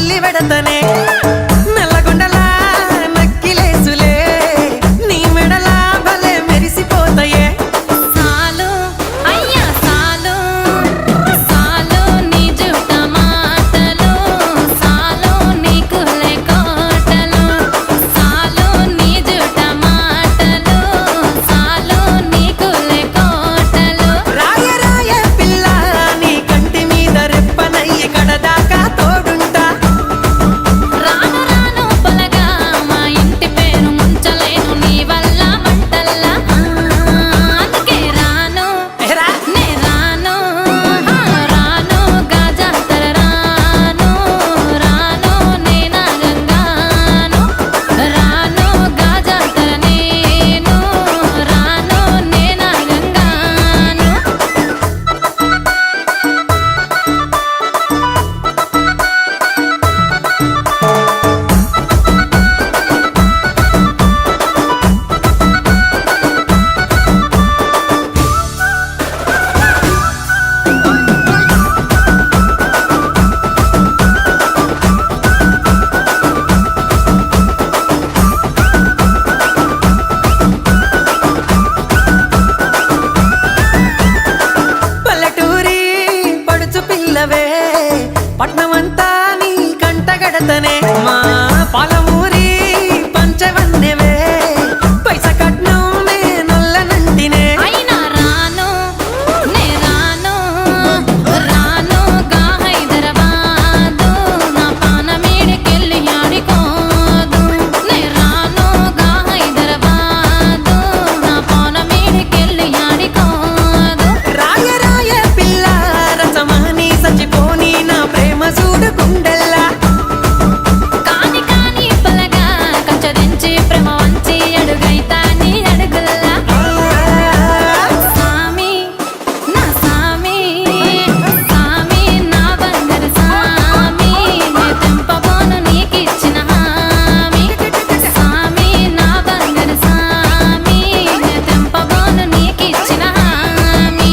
వల్లి వెడతనే నల్లగొండలా నక్కిలేసులే నీ మెడలా భలే మెరిసిపోతాయే సాలు అయ్యా సాలు సాలు నీ జుట్ట మాటలు సాలు నీకు లేకోటలు సాలు నీ జుట్ట మాటలు సాలు నీకు లేకోటలు రాయ రాయ పిల్ల నీ కంటి మీద రెప్పనయ్యి కడదాకా తోడుంటా రాను రాను పొలగా మా ఇంటి పేరు ముంచలేను నీ వల్ల మంటల్లా అందుకే రాను ఏరా నే రాను రాను గాజాతర రాను రాను నే నాగంగాను రాను గాజాతర నేను రాను నే నాగంగాను పల్లెటూరి పడుచు పిల్లవే పట్నమంతా నీ కంటగడతనే మా పాలమూరి పంచవన్నెవే పైస కట్నం నొల్లనంటినే అయినా రాను నే రాను రాను గా హైదరాబాదు నా పానమీడికెళ్ళి ఆడికోదు నే రాను గా హైదరాబాదు నా పానమీడికెళ్ళి ఆడికోదు రాయ రాయ పిల్ల రసమాని సచిపోని నా ప్రేమ చూడు గుండెల్లా కాని కాని పలగా కంచదించి ప్రేమ వంచి అడుగైతా నీ అడుగుల్లా సామి నా సామి సామి నా బంగారు సామి నే తెంపబోను నీకిచ్చిన హామీ సామి నా బంగారు సామి నే తెంపబోను నీకిచ్చిన హామీ